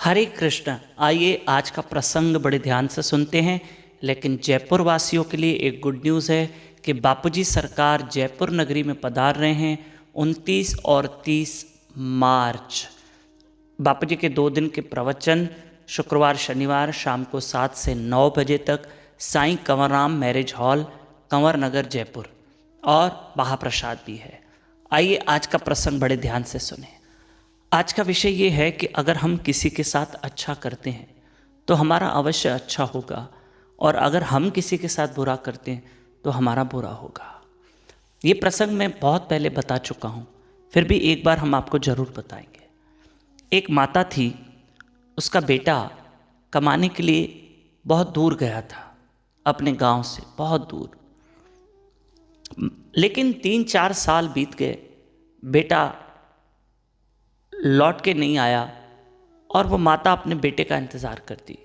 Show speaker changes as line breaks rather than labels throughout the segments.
हरे कृष्ण। आइए आज का प्रसंग बड़े ध्यान से सुनते हैं। लेकिन जयपुर वासियों के लिए एक गुड न्यूज़ है कि बापूजी सरकार जयपुर नगरी में पधार रहे हैं 29 और 30 मार्च। बापूजी के 2 दिन के प्रवचन शुक्रवार शनिवार शाम को 7 से 9 बजे तक साईं कंवरराम मैरिज हॉल, कंवर नगर, जयपुर, और महाप्रसाद भी है। आइए आज का प्रसंग बड़े ध्यान से सुने। आज का विषय ये है कि अगर हम किसी के साथ अच्छा करते हैं तो हमारा अवश्य अच्छा होगा, और अगर हम किसी के साथ बुरा करते हैं तो हमारा बुरा होगा। ये प्रसंग मैं बहुत पहले बता चुका हूँ, फिर भी एक बार हम आपको ज़रूर बताएंगे। एक माता थी, उसका बेटा कमाने के लिए बहुत दूर गया था, अपने गांव से बहुत दूर। लेकिन 3-4 साल बीत गए, बेटा लौट के नहीं आया, और वो माता अपने बेटे का इंतज़ार करती।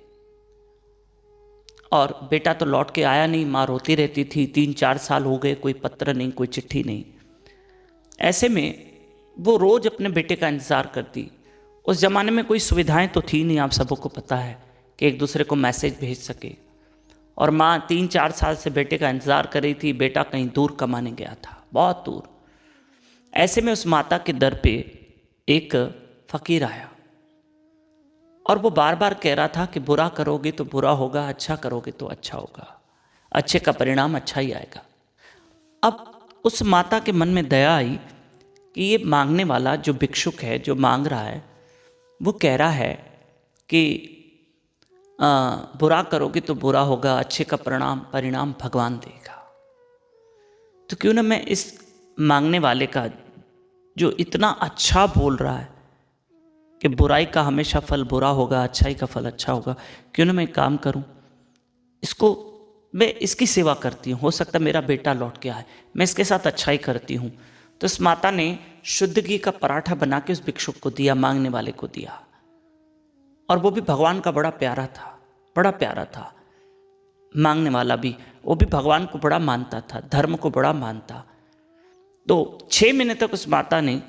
और बेटा तो लौट के आया नहीं, माँ रोती रहती थी। 3-4 साल हो गए, कोई पत्र नहीं, कोई चिट्ठी नहीं। ऐसे में वो रोज़ अपने बेटे का इंतज़ार करती। उस ज़माने में कोई सुविधाएं तो थी नहीं, आप सबको पता है, कि एक दूसरे को मैसेज भेज सके। और माँ 3-4 साल से बेटे का इंतज़ार कर रही थी। बेटा कहीं दूर कमाने गया था, बहुत दूर। ऐसे में उस माता के दर पे एक फ़कीर आया, और वो बार बार कह रहा था कि बुरा करोगे तो बुरा होगा, अच्छा करोगे तो अच्छा होगा, अच्छे का परिणाम अच्छा ही आएगा। अब उस माता के मन में दया आई कि ये मांगने वाला जो भिक्षुक है, जो मांग रहा है, वो कह रहा है कि बुरा करोगे तो बुरा होगा, अच्छे का परिणाम भगवान देगा। तो क्यों ना मैं इस मांगने वाले का, जो इतना अच्छा बोल रहा है कि बुराई का हमेशा फल बुरा होगा, अच्छाई का फल अच्छा होगा, क्यों ना मैं एक काम करूं, मैं इसकी सेवा करती हूँ। हो सकता है मेरा बेटा लौट के आए, मैं इसके साथ अच्छाई करती हूँ। तो इस माता ने शुद्ध घी का पराठा बना के उस भिक्षुक को दिया, मांगने वाले को दिया। और वो भी भगवान का बड़ा प्यारा था, बड़ा प्यारा था। मांगने वाला भी, वो भी भगवान को बड़ा मानता था, धर्म को बड़ा मानता। तो 6 महीने तक उस माता ने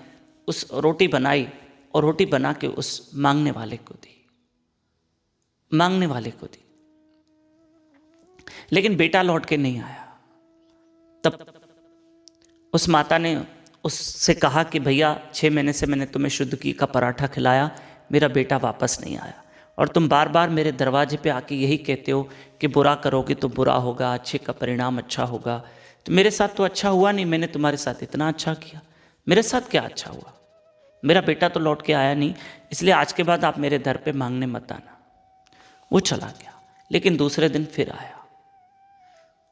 उस रोटी बनाई, और रोटी बना के उस मांगने वाले को दी, मांगने वाले को दी। लेकिन बेटा लौट के नहीं आया। तब उस माता ने उससे कहा कि भैया 6 महीने से मैंने तुम्हें शुद्ध घी का पराठा खिलाया, मेरा बेटा वापस नहीं आया, और तुम बार बार मेरे दरवाजे पे आके यही कहते हो कि बुरा करोगे तो बुरा होगा, अच्छे का परिणाम अच्छा होगा। तो मेरे साथ तो अच्छा हुआ नहीं, मैंने तुम्हारे साथ इतना अच्छा किया, मेरे साथ क्या अच्छा हुआ? मेरा बेटा तो लौट के आया नहीं, इसलिए आज के बाद आप मेरे दर पे मांगने मत आना। वो चला गया, लेकिन दूसरे दिन फिर आया।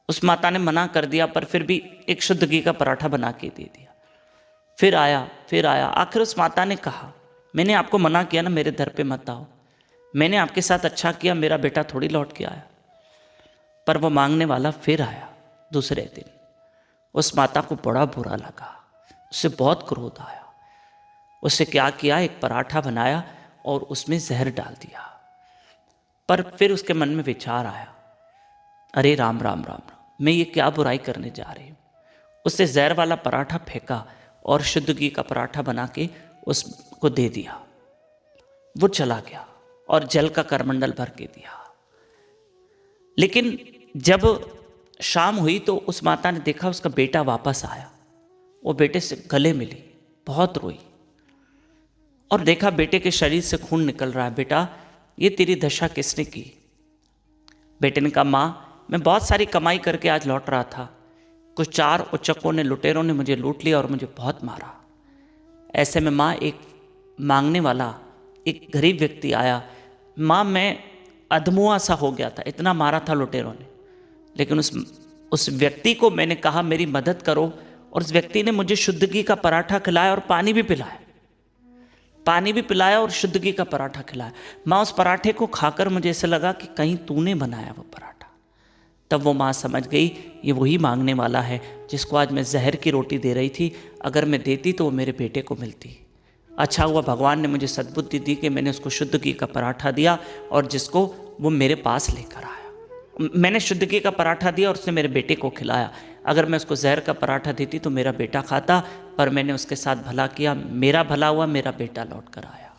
उस माता ने मना कर दिया, पर फिर भी एक शुद्ध घी का पराठा बना के दे दिया। फिर आया। आखिर उस माता ने कहा, मैंने आपको मना किया ना, मेरे दर पे मत आओ, मैंने आपके साथ अच्छा किया, मेरा बेटा थोड़ी लौट के आया। पर वो मांगने वाला फिर आया दूसरे दिन। उस माता को बड़ा बुरा लगा, उससे बहुत क्रोध आया। उससे क्या किया, एक पराठा बनाया और उसमें जहर डाल दिया। पर फिर उसके मन में विचार आया, अरे राम राम राम राम, मैं ये क्या बुराई करने जा रही हूँ। उससे जहर वाला पराठा फेंका और शुद्ध घी का पराठा बना के उसको दे दिया। वो चला गया और जल का करमंडल भर के दिया। लेकिन जब शाम हुई तो उस माता ने देखा उसका बेटा वापस आया। वो बेटे से गले मिली, बहुत रोई, और देखा बेटे के शरीर से खून निकल रहा है। बेटा, ये तेरी दशा किसने की? बेटे ने कहा, माँ, मैं बहुत सारी कमाई करके आज लौट रहा था, कुछ 4 उचक्कों ने, लुटेरों ने मुझे लूट लिया और मुझे बहुत मारा। ऐसे में माँ, एक मांगने वाला, एक गरीब व्यक्ति आया। माँ, मैं अधमुआ सा हो गया था, इतना मारा था लुटेरों ने। लेकिन उस व्यक्ति को मैंने कहा मेरी मदद करो, और उस व्यक्ति ने मुझे शुद्ध घी का पराठा खिलाया और पानी भी पिलाया और शुद्ध घी का पराठा खिलाया। माँ, उस पराठे को खाकर मुझे ऐसा लगा कि कहीं तूने बनाया वो पराठा। तब वो माँ समझ गई, ये वही मांगने वाला है जिसको आज मैं जहर की रोटी दे रही थी। अगर मैं देती तो वो मेरे बेटे को मिलती। अच्छा हुआ भगवान ने मुझे सद्बुद्धि दी कि मैंने उसको शुद्ध घी का पराठा दिया, और जिसको वो मेरे पास लेकर आया। मैंने शुद्ध घी का पराठा दिया और उसने मेरे बेटे को खिलाया। अगर मैं उसको जहर का पराठा देती तो मेरा बेटा खाता, पर मैंने उसके साथ भला किया, मेरा भला हुआ, मेरा बेटा लौट कर आया।